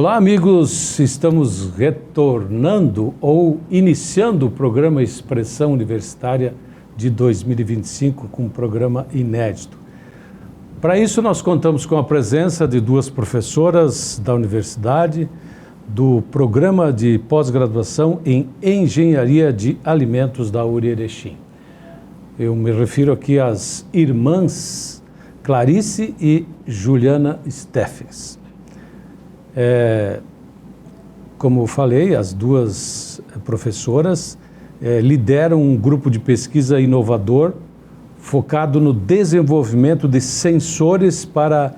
Olá, amigos. Estamos retornando ou iniciando o programa Expressão Universitária de 2025 com um programa inédito. Para isso, nós contamos com a presença de duas professoras da universidade do programa de pós-graduação em Engenharia de Alimentos da URI Erechim. Eu me refiro aqui às irmãs Clarice e Juliana Steffens. Como eu falei, as duas professoras lideram um grupo de pesquisa inovador focado no desenvolvimento de sensores para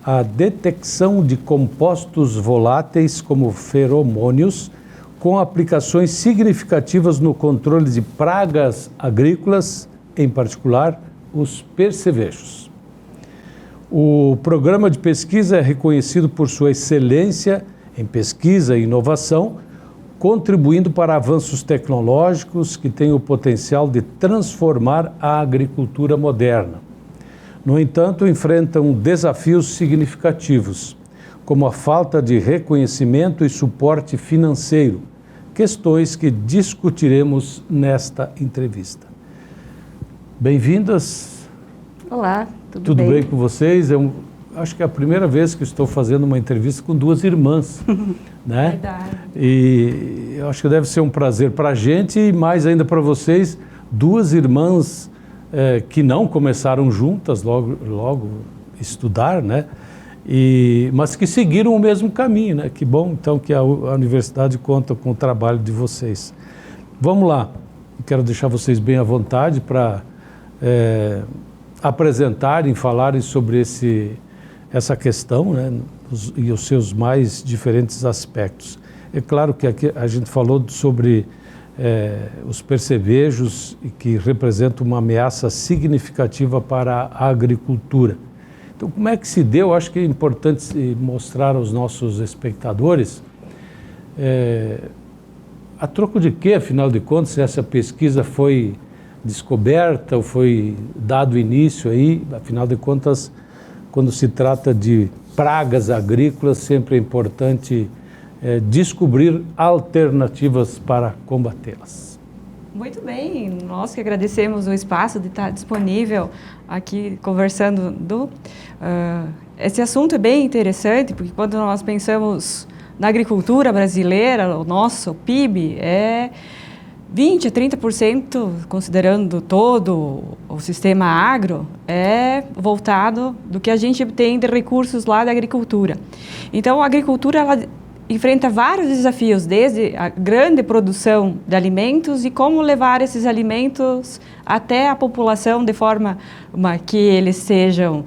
a detecção de compostos voláteis como feromônios, com aplicações significativas no controle de pragas agrícolas, em particular os percevejos. O programa de pesquisa é reconhecido por sua excelência em pesquisa e inovação, contribuindo para avanços tecnológicos que têm o potencial de transformar a agricultura moderna. No entanto, enfrentam desafios significativos, como a falta de reconhecimento e suporte financeiro, questões que discutiremos nesta entrevista. Bem-vindas. Olá, tudo bem com vocês? Acho que é a primeira vez que estou fazendo uma entrevista com duas irmãs, né? Verdade. E eu acho que deve ser um prazer para a gente e mais ainda para vocês, duas irmãs que não começaram juntas logo estudar, né? Mas que seguiram o mesmo caminho, né? Que bom, então, que a universidade conta com o trabalho de vocês. Vamos lá, eu quero deixar vocês bem à vontade para apresentarem, falarem sobre essa questão, né? E os seus mais diferentes aspectos. É claro que aqui a gente falou sobre os percevejos, que representam uma ameaça significativa para a agricultura. Então, como é que se deu? Acho que é importante mostrar aos nossos espectadores a troco de quê, afinal de contas, essa pesquisa foi descoberta ou foi dado início aí. Afinal de contas, quando se trata de pragas agrícolas, sempre é importante descobrir alternativas para combatê-las. Muito bem, nós que agradecemos o espaço de estar disponível aqui conversando. Esse assunto é bem interessante, porque quando nós pensamos na agricultura brasileira, o nosso PIB é 20% a 30%, considerando todo o sistema agro, é voltado do que a gente tem de recursos lá da agricultura. Então, a agricultura ela enfrenta vários desafios, desde a grande produção de alimentos e como levar esses alimentos até a população de forma que eles sejam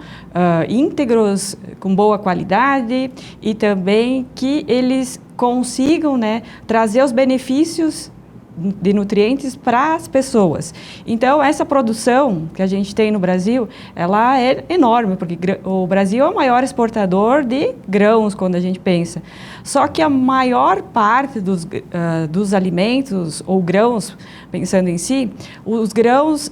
íntegros, com boa qualidade e também que eles consigam, né, trazer os benefícios de nutrientes para as pessoas. Então, essa produção que a gente tem no Brasil, ela é enorme, porque o Brasil é o maior exportador de grãos, quando a gente pensa. Só que a maior parte dos alimentos, ou grãos, pensando em si, os grãos,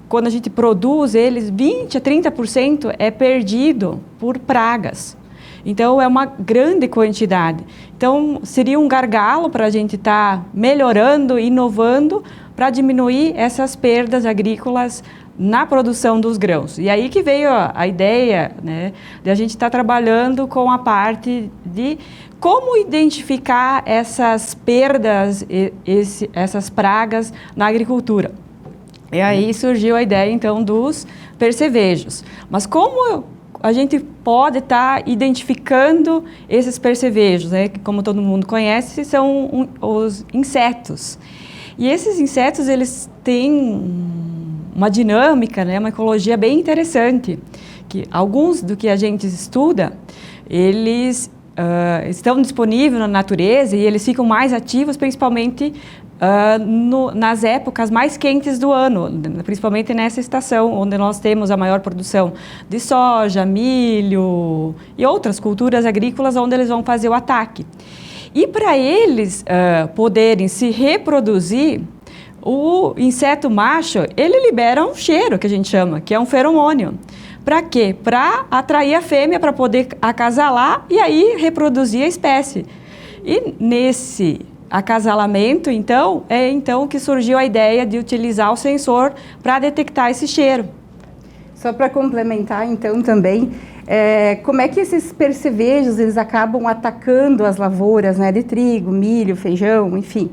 quando a gente produz eles, 20% a 30% é perdido por pragas. Então, é uma grande quantidade. Então, seria um gargalo para a gente estar melhorando, inovando, para diminuir essas perdas agrícolas na produção dos grãos. E aí que veio a ideia, né, de a gente estar trabalhando com a parte de como identificar essas perdas, essas pragas na agricultura. E aí surgiu a ideia, então, dos percevejos. Mas como a gente pode estar identificando esses percevejos, né? Que, como todo mundo conhece, são os insetos. E esses insetos, eles têm uma dinâmica, né? Uma ecologia bem interessante. Que alguns do que a gente estuda, eles estão disponíveis na natureza e eles ficam mais ativos, principalmente nas épocas mais quentes do ano, principalmente nessa estação, onde nós temos a maior produção de soja, milho e outras culturas agrícolas, onde eles vão fazer o ataque. E para eles poderem se reproduzir, o inseto macho, ele libera um cheiro, que a gente chama, que é um feromônio. Para quê? Para atrair a fêmea, para poder acasalar e aí reproduzir a espécie. E nesse acasalamento, então, então que surgiu a ideia de utilizar o sensor para detectar esse cheiro. Só para complementar, então, também, como é que esses percevejos, eles acabam atacando as lavouras, né, de trigo, milho, feijão, enfim.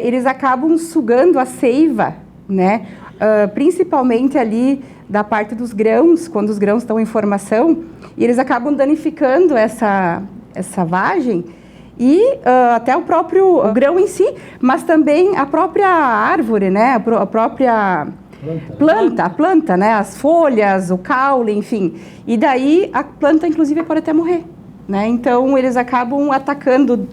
Eles acabam sugando a seiva, né, principalmente ali da parte dos grãos, quando os grãos estão em formação, e eles acabam danificando essa vagem e até o próprio grão em si, mas também a própria árvore, né, a própria a planta, né, as folhas, o caule, enfim. E daí a planta, inclusive, pode até morrer, né? Então, eles acabam atacando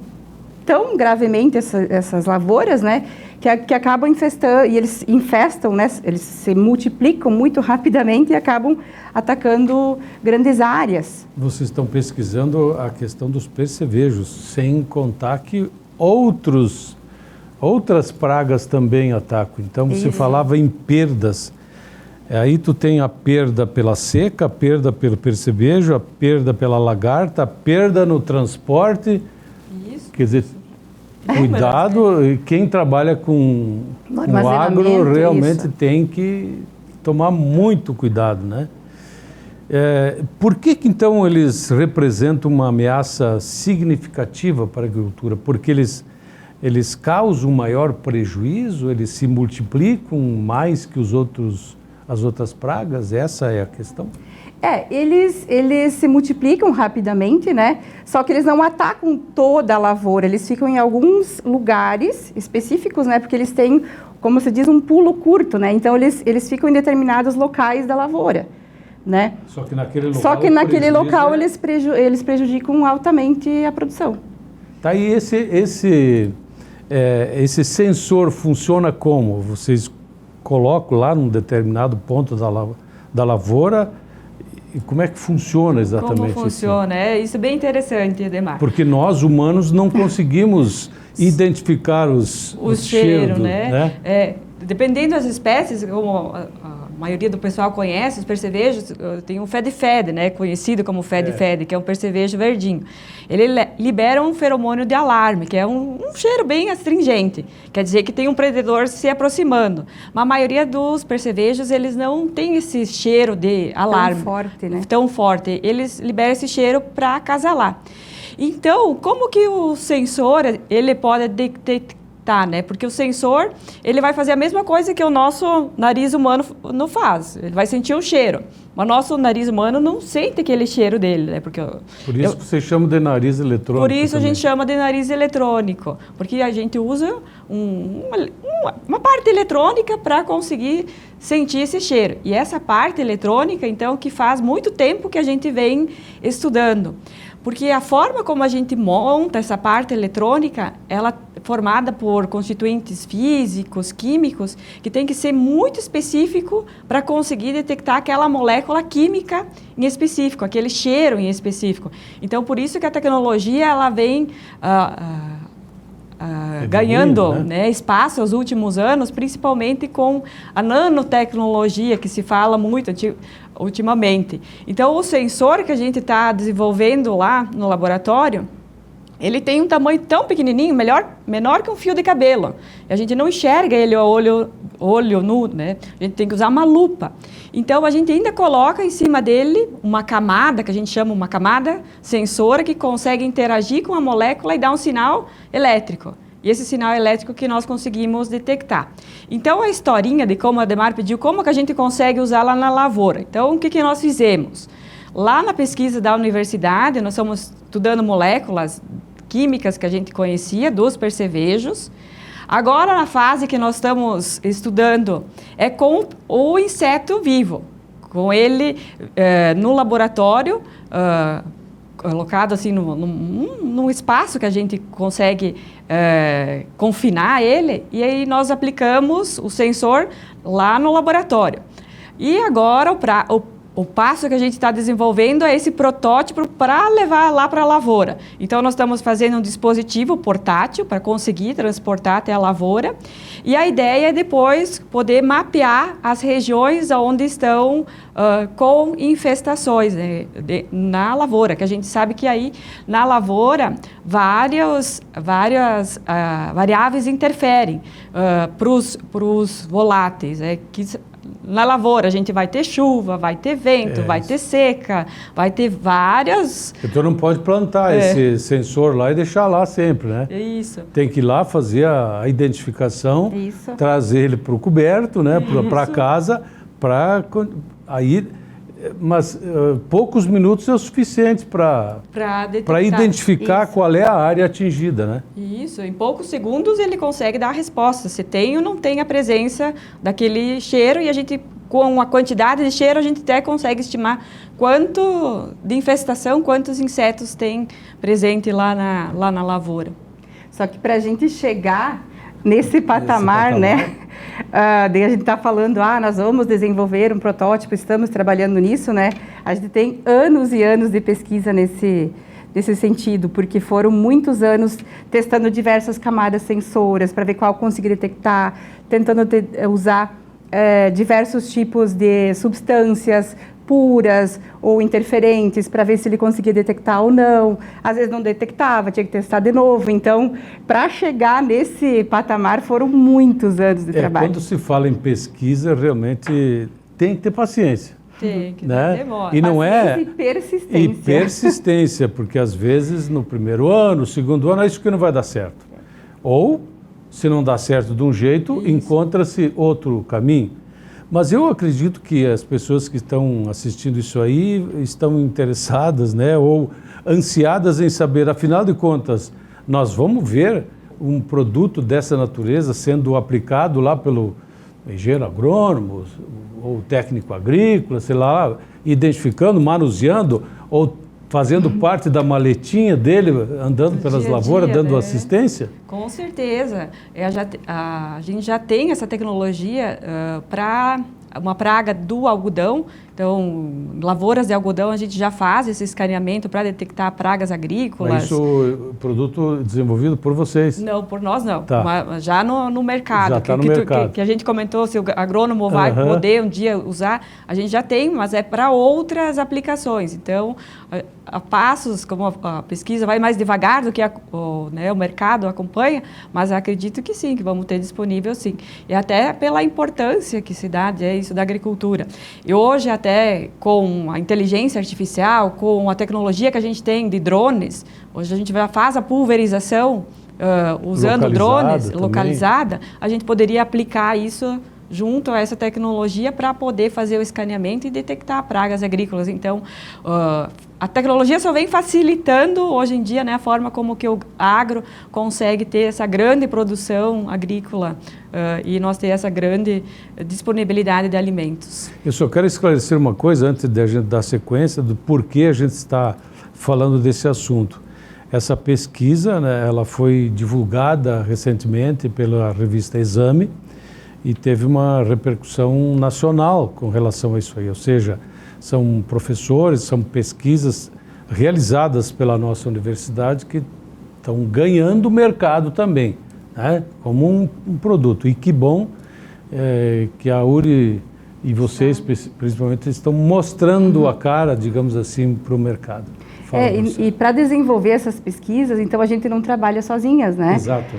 tão gravemente essas lavouras, né, que acabam infestando, e eles infestam, né, eles se multiplicam muito rapidamente e acabam atacando grandes áreas. Vocês estão pesquisando a questão dos percevejos, sem contar que outras pragas também atacam. Então, você falava em perdas. Aí tu tem a perda pela seca, a perda pelo percevejo, a perda pela lagarta, a perda no transporte. Isso. Quer dizer, cuidado, quem trabalha com agro realmente tem que tomar muito cuidado, né? Por que então eles representam uma ameaça significativa para a agricultura? Porque eles causam maior prejuízo, eles se multiplicam mais que as outras pragas? Essa é a questão? Eles se multiplicam rapidamente, né? Só que eles não atacam toda a lavoura, eles ficam em alguns lugares específicos, né? Porque eles têm, como se diz, um pulo curto, né? Então, eles ficam em determinados locais da lavoura, né? Só que naquele local eles prejudicam altamente a produção. Tá, e esse sensor funciona como? Vocês colocam lá num determinado ponto da lavoura. E como é que funciona exatamente? Como funciona? Isso é bem interessante, Ademar. Porque nós, humanos, não conseguimos identificar os cheiros, né? Dependendo das espécies, como a maioria do pessoal conhece, os percevejos, tem um fede-fede, né? Conhecido como fede-fede, que é um percevejo verdinho. Ele libera um feromônio de alarme, que é um cheiro bem astringente. Quer dizer que tem um predador se aproximando. Mas a maioria dos percevejos, eles não têm esse cheiro de alarme. Tão forte, né? Tão forte. Eles liberam esse cheiro para acasalar. Então, como que o sensor, ele pode detectar, né? Porque o sensor, ele vai fazer a mesma coisa que o nosso nariz humano não faz. Ele vai sentir o cheiro. Mas o nosso nariz humano não sente aquele cheiro dele, né? Por isso que vocês chamam de nariz eletrônico. Por isso também. A gente chama de nariz eletrônico. Porque a gente usa uma parte eletrônica para conseguir sentir esse cheiro. E essa parte eletrônica, então, que faz muito tempo que a gente vem estudando. Porque a forma como a gente monta essa parte eletrônica, ela é formada por constituintes físicos, químicos, que tem que ser muito específico para conseguir detectar aquela molécula química em específico, aquele cheiro em específico. Então, por isso que a tecnologia ela vem ganhando, né, espaço nos últimos anos, principalmente com a nanotecnologia, que se fala muito ultimamente. Então, o sensor que a gente está desenvolvendo lá no laboratório, ele tem um tamanho tão pequenininho, menor que um fio de cabelo. A gente não enxerga ele a olho nu, né? A gente tem que usar uma lupa. Então, a gente ainda coloca em cima dele uma camada, que a gente chama uma camada sensora, que consegue interagir com a molécula e dar um sinal elétrico. E esse sinal elétrico que nós conseguimos detectar. Então, a historinha de como a Ademar pediu, como que a gente consegue usar lá na lavoura. Então, o que nós fizemos? Lá na pesquisa da universidade, nós estamos estudando moléculas químicas que a gente conhecia, dos percevejos. Agora, na fase que nós estamos estudando, é com o inseto vivo. Com ele no laboratório, colocado assim num espaço que a gente consegue confinar ele, e aí nós aplicamos o sensor lá no laboratório. E agora o passo que a gente está desenvolvendo é esse protótipo para levar lá para a lavoura. Então, nós estamos fazendo um dispositivo portátil para conseguir transportar até a lavoura. E a ideia é depois poder mapear as regiões onde estão com infestações, né, na lavoura, que a gente sabe que aí na lavoura várias variáveis interferem para os voláteis, na lavoura a gente vai ter chuva, vai ter vento, vai ter seca, vai ter várias... Então não pode plantar esse sensor lá e deixar lá sempre, né? Isso. Tem que ir lá fazer a identificação, trazer ele para o coberto, né? Para casa, mas poucos minutos é o suficiente para identificar qual é a área atingida, né? Isso, em poucos segundos ele consegue dar a resposta, se tem ou não tem a presença daquele cheiro, e a gente, com a quantidade de cheiro, a gente até consegue estimar quanto de infestação, quantos insetos tem presente lá na lavoura. Só que para a gente chegar nesse patamar, né? Daí a gente está falando, nós vamos desenvolver um protótipo, estamos trabalhando nisso, né? A gente tem anos e anos de pesquisa nesse sentido, porque foram muitos anos testando diversas camadas sensoras para ver qual conseguir detectar, tentando usar diversos tipos de substâncias puras ou interferentes para ver se ele conseguia detectar ou não. Às vezes não detectava, tinha que testar de novo. Então, para chegar nesse patamar foram muitos anos de trabalho. Quando se fala em pesquisa, realmente tem que ter paciência. Tem que né? ter demora. E não paciência e persistência. E persistência, porque às vezes no primeiro ano, segundo ano, é isso que não vai dar certo. Ou, se não dá certo de um jeito, encontra-se outro caminho. Mas eu acredito que as pessoas que estão assistindo isso aí estão interessadas, né, ou ansiadas em saber, afinal de contas, nós vamos ver um produto dessa natureza sendo aplicado lá pelo engenheiro agrônomo, ou técnico agrícola, sei lá, identificando, manuseando, ou fazendo parte da maletinha dele, andando pelas lavouras, dando assistência? Com certeza. A gente já tem essa tecnologia para uma praga do algodão. Então, lavouras de algodão, a gente já faz esse escaneamento para detectar pragas agrícolas. Mas isso é produto desenvolvido por vocês? Não, por nós não. Tá. Mas já no mercado. Já está no mercado. Que a gente comentou, se o agrônomo vai poder um dia usar, a gente já tem, mas é para outras aplicações. Então, a passos, como a pesquisa vai mais devagar do que o mercado acompanha, mas acredito que sim, que vamos ter disponível sim. E até pela importância que se dá isso da agricultura. E hoje, até com a inteligência artificial, com a tecnologia que a gente tem de drones, hoje a gente faz a pulverização usando drones localizada, a gente poderia aplicar isso junto a essa tecnologia para poder fazer o escaneamento e detectar pragas agrícolas. Então, a tecnologia só vem facilitando hoje em dia, né, a forma como que o agro consegue ter essa grande produção agrícola e nós ter essa grande disponibilidade de alimentos. Eu só quero esclarecer uma coisa antes de a gente dar sequência do porquê a gente está falando desse assunto. Essa pesquisa, né, ela foi divulgada recentemente pela revista Exame e teve uma repercussão nacional com relação a isso aí, ou seja, são professores, são pesquisas realizadas pela nossa universidade que estão ganhando o mercado também, né, como um produto. E que bom que a URI e vocês, principalmente, estão mostrando a cara, digamos assim, para o mercado. E para desenvolver essas pesquisas, então a gente não trabalha sozinhas, né? Exato.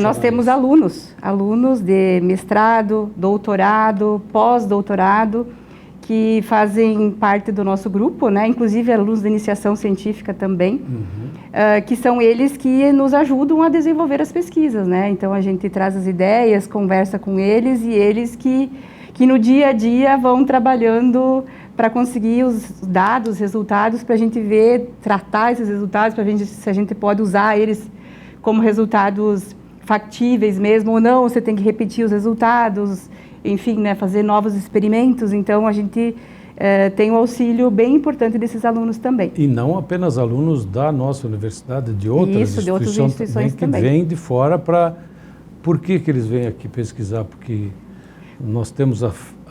Nós temos alunos de mestrado, doutorado, pós-doutorado, que fazem parte do nosso grupo, né? Inclusive alunos de iniciação científica também, que são eles que nos ajudam a desenvolver as pesquisas, né? Então a gente traz as ideias, conversa com eles, e eles que no dia a dia vão trabalhando para conseguir os dados, resultados, para a gente ver, tratar esses resultados, para ver se a gente pode usar eles como resultados factíveis mesmo ou não, você tem que repetir os resultados, enfim, né, fazer novos experimentos. Então, a gente tem um auxílio bem importante desses alunos também. E não apenas alunos da nossa universidade, de outras instituições também. Que vêm de fora para... Por que eles vêm aqui pesquisar? Porque nós temos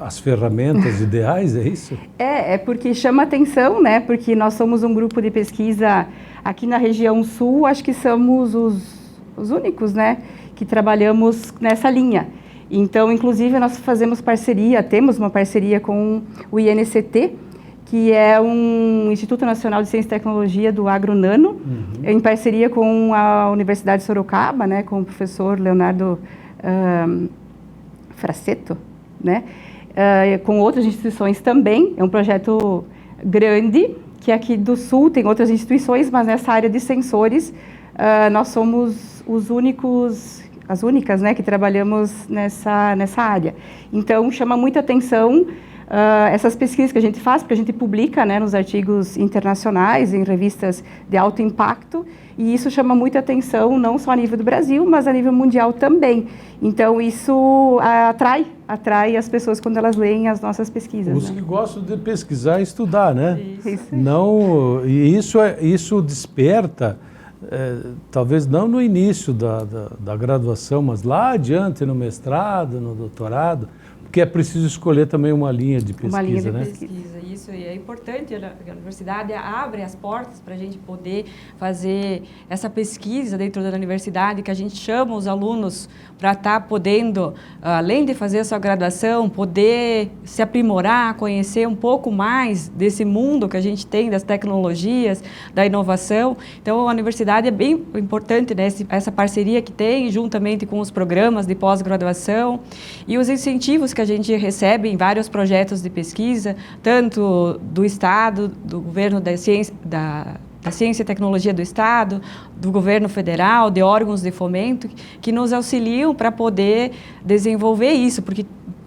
as ferramentas ideais, é isso? É porque chama atenção, né? Porque nós somos um grupo de pesquisa aqui na região sul, acho que somos os únicos, né? Que trabalhamos nessa linha. Então, inclusive, nós temos uma parceria com o INCT, que é um Instituto Nacional de Ciência e Tecnologia do Agronano, em parceria com a Universidade de Sorocaba, né? Com o professor Leonardo Fraceto, né? Com outras instituições também. É um projeto grande, que aqui do Sul tem outras instituições, mas nessa área de sensores, nós somos as únicas, né, que trabalhamos nessa área. Então, chama muita atenção essas pesquisas que a gente faz, porque a gente publica, né, nos artigos internacionais, em revistas de alto impacto, e isso chama muita atenção, não só a nível do Brasil, mas a nível mundial também. Então, isso atrai as pessoas quando elas leem as nossas pesquisas. Os que gostam de pesquisar e estudar, né? Isso. Não, e isso desperta, talvez não no início da graduação, mas lá adiante, no mestrado, no doutorado, porque é preciso escolher também uma linha de pesquisa, uma linha de né? pesquisa. Isso, e é importante, a universidade abre as portas para a gente poder fazer essa pesquisa dentro da universidade, que a gente chama os alunos para estar podendo, além de fazer a sua graduação, poder se aprimorar, conhecer um pouco mais desse mundo que a gente tem, das tecnologias, da inovação. Então, a universidade é bem importante, né, essa parceria que tem, juntamente com os programas de pós-graduação e os incentivos que a gente recebe em vários projetos de pesquisa, tanto do Estado, do governo da ciência e tecnologia do Estado, do governo federal, de órgãos de fomento, que nos auxiliam para poder desenvolver isso, porque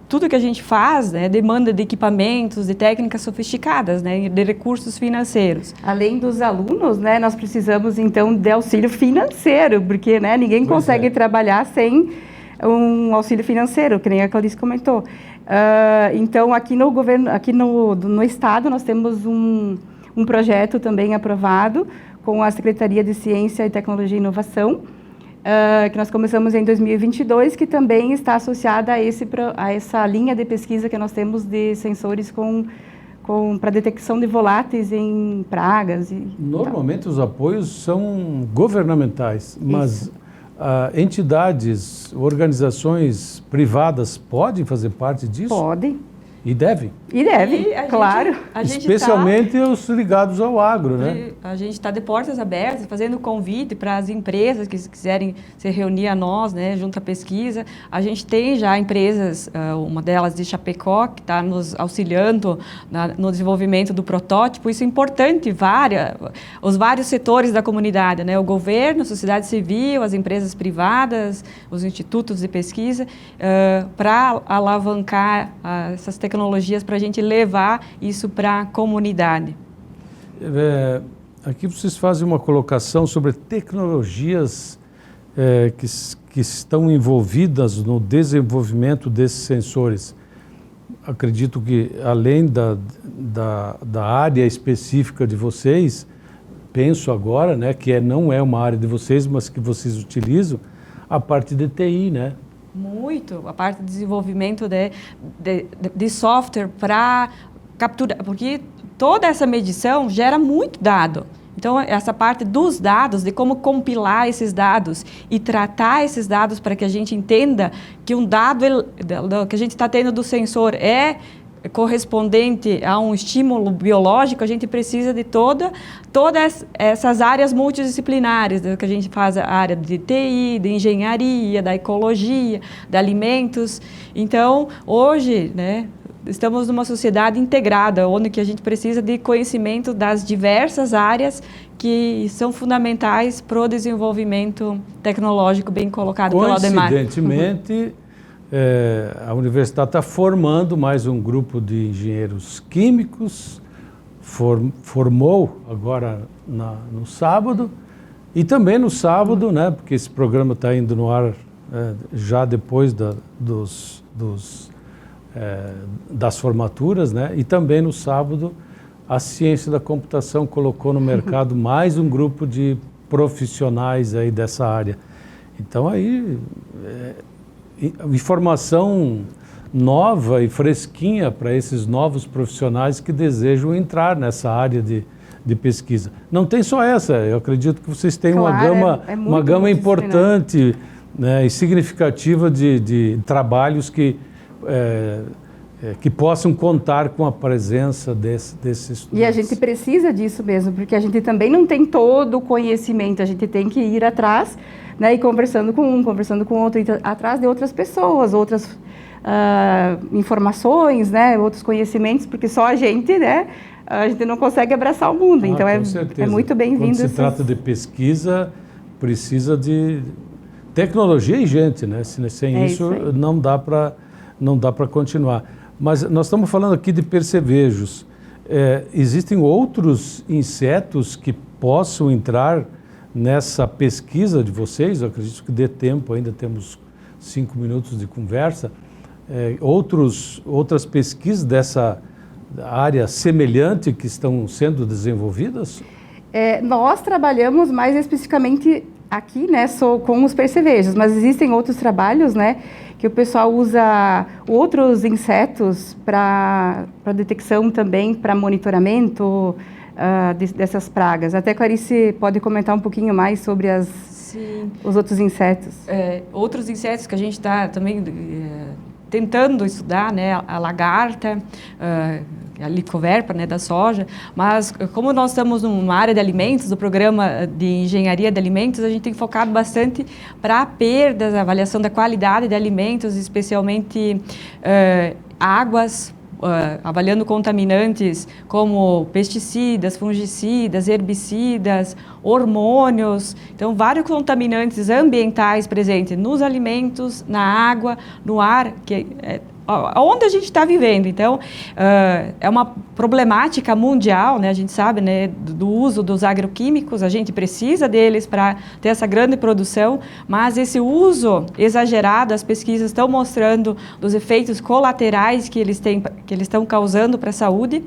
tudo que a gente faz, né, demanda de equipamentos, de técnicas sofisticadas, né, de recursos financeiros. Além dos alunos, né, nós precisamos, então, de auxílio financeiro, porque, né, ninguém consegue trabalhar sem um auxílio financeiro, que nem a Clarice comentou. Então, aqui no governo, aqui no Estado, nós temos um projeto também aprovado com a Secretaria de Ciência e Tecnologia e Inovação, que nós começamos em 2022, que também está associada a essa linha de pesquisa que nós temos de sensores para detecção de voláteis em pragas. Normalmente os apoios são governamentais, mas entidades, organizações privadas podem fazer parte disso? Podem. E devem? E devem, claro. Especialmente os ligados ao agro, né? A gente está de portas abertas, fazendo convite para as empresas que quiserem se reunir a nós, né, junto à pesquisa. A gente tem já empresas, uma delas de Chapecó, que está nos auxiliando no desenvolvimento do protótipo. Isso é importante, os vários setores da comunidade, né? O governo, a sociedade civil, as empresas privadas, os institutos de pesquisa, para alavancar essas tecnologias para a gente levar isso para a comunidade. Aqui vocês fazem uma colocação sobre tecnologias que estão envolvidas no desenvolvimento desses sensores. Acredito que, além da área específica de vocês, penso agora, né, que não é uma área de vocês, mas que vocês utilizam, a parte de TI, né? Muito, a parte de desenvolvimento de software para capturar, porque toda essa medição gera muito dado. Então, essa parte dos dados, de como compilar esses dados e tratar esses dados para que a gente entenda que um dado que a gente está tendo do sensor é correspondente a um estímulo biológico, a gente precisa de todas essas áreas multidisciplinares, que a gente faz a área de TI, de engenharia, da ecologia, de alimentos. Então, hoje, né, estamos numa sociedade integrada, onde que a gente precisa de conhecimento das diversas áreas que são fundamentais para o desenvolvimento tecnológico, bem colocado pelo Aldemar. Coincidentemente, a universidade está formando mais um grupo de engenheiros químicos, formou agora no sábado, e também no sábado, né, porque esse programa está indo no ar já depois das formaturas, né, e também no sábado a ciência da computação colocou no mercado mais um grupo de profissionais aí dessa área. Então aí... informação nova e fresquinha para esses novos profissionais que desejam entrar nessa área de pesquisa. Não tem só essa, eu acredito que vocês têm uma gama importante, né, e significativa de trabalhos que possam contar com a presença desses estudantes. E a gente precisa disso mesmo, porque a gente também não tem todo o conhecimento, a gente tem que ir atrás, né, e conversando com um, conversando com outro, atrás de outras pessoas, outras informações, né, outros conhecimentos, porque só a gente, né, a gente não consegue abraçar o mundo, então é muito bem-vindo. Quando se trata de pesquisa, precisa de tecnologia e gente, né? Sem isso não dá para continuar. Mas nós estamos falando aqui de percevejos. Existem outros insetos que possam entrar nessa pesquisa de vocês? Eu acredito que dê tempo, ainda temos 5 minutos de conversa. Outras pesquisas dessa área semelhante que estão sendo desenvolvidas? Nós trabalhamos mais especificamente aqui, né, com os percevejos, mas existem outros trabalhos, né, que o pessoal usa outros insetos para detecção também, para monitoramento dessas pragas. Até Clarice pode comentar um pouquinho mais sobre os outros insetos. Outros insetos que a gente está também tentando estudar, né, a lagarta, a Lycoverpa, né, da soja, mas como nós estamos numa área de alimentos, do programa de engenharia de alimentos, a gente tem focado bastante para perdas, a avaliação da qualidade de alimentos, especialmente águas, avaliando contaminantes como pesticidas, fungicidas, herbicidas, hormônios, então vários contaminantes ambientais presentes nos alimentos, na água, no ar, que onde a gente está vivendo. Então, é uma problemática mundial, né? A gente sabe, né, do uso dos agroquímicos, a gente precisa deles para ter essa grande produção, mas esse uso exagerado, as pesquisas estão mostrando dos efeitos colaterais que eles estão causando para a saúde,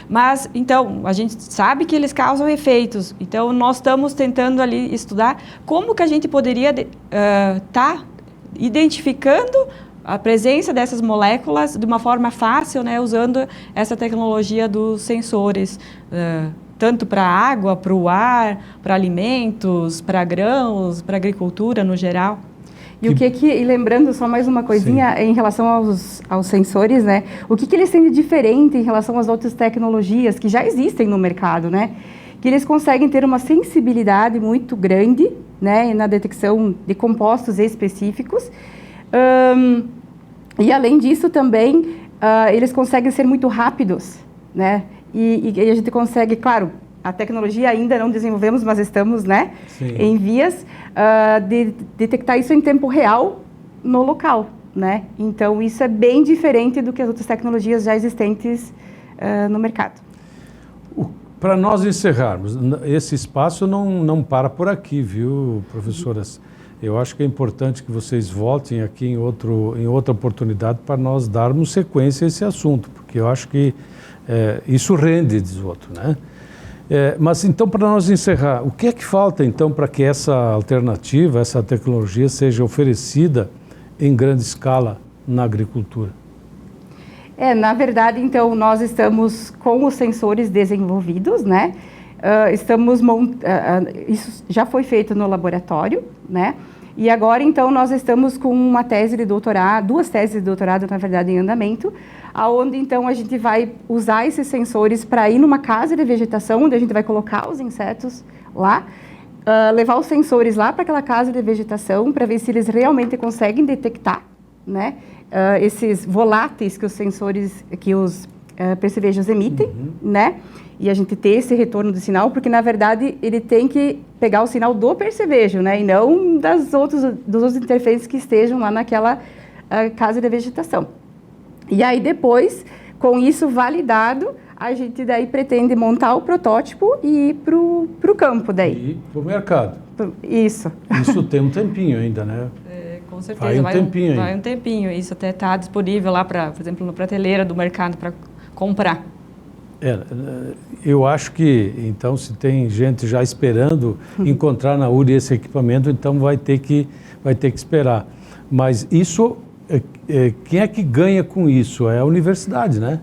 mas, então, a gente sabe que eles causam efeitos, então nós estamos tentando ali estudar como que a gente poderia estar identificando a presença dessas moléculas de uma forma fácil, né, usando essa tecnologia dos sensores, tanto para a água, para o ar, para alimentos, para grãos, para agricultura no geral. E lembrando só mais uma coisinha, sim, em relação aos sensores, né, o que eles têm de diferente em relação às outras tecnologias que já existem no mercado, né, que eles conseguem ter uma sensibilidade muito grande, né, na detecção de compostos específicos. E além disso também, eles conseguem ser muito rápidos, né? E a gente consegue, claro, a tecnologia ainda não desenvolvemos, mas estamos, né, em vias de detectar isso em tempo real no local, né? Então, isso é bem diferente do que as outras tecnologias já existentes no mercado. Para nós encerrarmos, esse espaço não para por aqui, viu, professoras? Eu acho que é importante que vocês voltem aqui em outra oportunidade para nós darmos sequência a esse assunto, porque eu acho que isso rende, diz o outro, né? Mas então, para nós encerrar, o que é que falta então para que essa alternativa, essa tecnologia seja oferecida em grande escala na agricultura? Na verdade, então, nós estamos com os sensores desenvolvidos, né? Isso já foi feito no laboratório, né? E agora, então, nós estamos com uma tese de doutorado, 2 teses de doutorado, na verdade, em andamento, aonde, então, a gente vai usar esses sensores para ir numa casa de vegetação, onde a gente vai colocar os insetos lá, levar os sensores lá para aquela casa de vegetação, para ver se eles realmente conseguem detectar, né, esses voláteis que os sensores, que os percevejos emitem, né? E a gente ter esse retorno do sinal, porque, na verdade, ele tem que pegar o sinal do percevejo, né? E não dos outros interferentes que estejam lá naquela casa de vegetação. E aí, depois, com isso validado, a gente daí pretende montar o protótipo e ir para o campo daí. E para o mercado. Isso. Isso tem um tempinho ainda, né? Com certeza. Vai um tempinho. Isso até está disponível lá, por exemplo, na prateleira do mercado para comprar. Eu acho que, então, se tem gente já esperando encontrar na URI esse equipamento, então vai ter que esperar. Mas isso quem é que ganha com isso? É a universidade, né?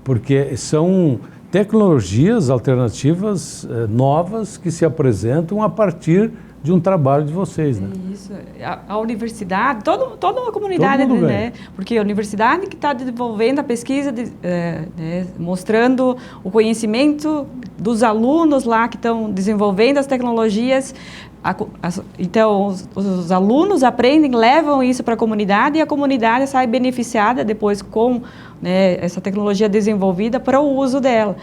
Porque são tecnologias alternativas novas que se apresentam a partir de um trabalho de vocês, né? Isso. A universidade, toda uma comunidade, né? Porque a universidade que está desenvolvendo a pesquisa, mostrando o conhecimento dos alunos lá que estão desenvolvendo as tecnologias. Então, os alunos aprendem, levam isso para a comunidade e a comunidade sai beneficiada depois com, né, essa tecnologia desenvolvida para o uso dela.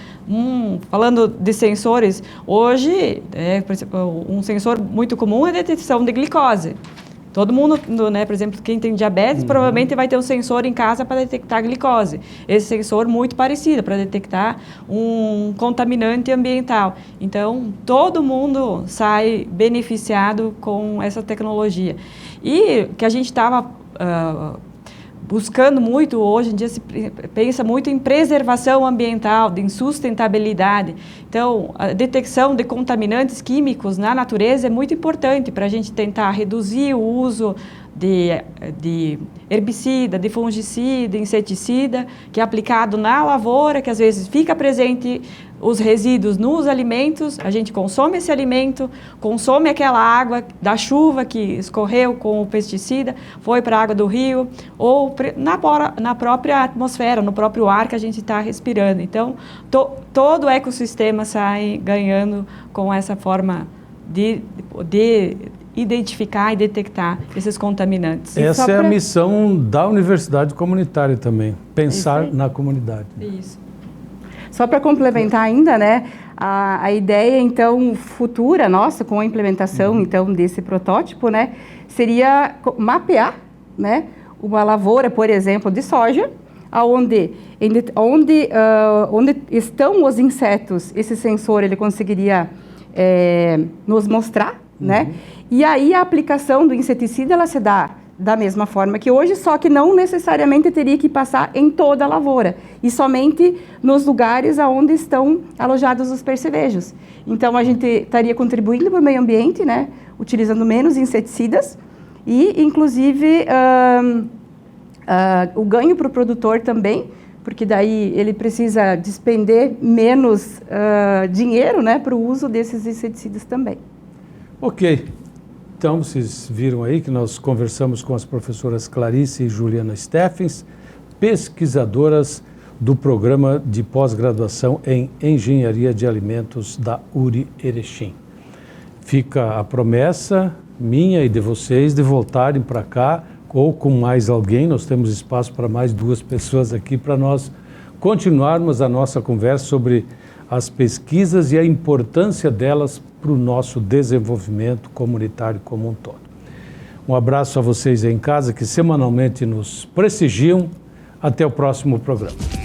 Falando de sensores, hoje, por exemplo, um sensor muito comum é a detecção de glicose. Todo mundo, né, por exemplo, quem tem diabetes, provavelmente vai ter um sensor em casa para detectar glicose. Esse sensor muito parecido, para detectar um contaminante ambiental. Então, todo mundo sai beneficiado com essa tecnologia. E que a gente estava buscando muito, hoje em dia se pensa muito em preservação ambiental, em sustentabilidade. Então, a detecção de contaminantes químicos na natureza é muito importante para a gente tentar reduzir o uso de herbicida, de fungicida, inseticida, que é aplicado na lavoura, que às vezes fica presente os resíduos nos alimentos, a gente consome esse alimento, consome aquela água da chuva que escorreu com o pesticida, foi para a água do rio, ou na própria atmosfera, no próprio ar que a gente está respirando. Então, todo o ecossistema sai ganhando com essa forma de identificar e detectar esses contaminantes. Essa é a missão da universidade comunitária também, pensar na comunidade. Isso. Só para complementar ainda, né, a ideia, então, futura nossa, com a implementação, então, desse protótipo, né, seria mapear, né, uma lavoura, por exemplo, de soja, onde estão os insetos, esse sensor, ele conseguiria nos mostrar, né, e aí a aplicação do inseticida, ela se dá da mesma forma que hoje, só que não necessariamente teria que passar em toda a lavoura, e somente nos lugares onde estão alojados os percevejos. Então, a gente estaria contribuindo para o meio ambiente, né, utilizando menos inseticidas, e, inclusive, o ganho para o produtor também, porque daí ele precisa despender menos dinheiro, né, para o uso desses inseticidas também. Ok. Então, vocês viram aí que nós conversamos com as professoras Clarice e Juliana Steffens, pesquisadoras do programa de pós-graduação em Engenharia de Alimentos da URI Erechim. Fica a promessa minha e de vocês de voltarem para cá ou com mais alguém. Nós temos espaço para mais 2 pessoas aqui para nós continuarmos a nossa conversa sobre as pesquisas e a importância delas para o nosso desenvolvimento comunitário como um todo. Um abraço a vocês aí em casa que semanalmente nos prestigiam. Até o próximo programa.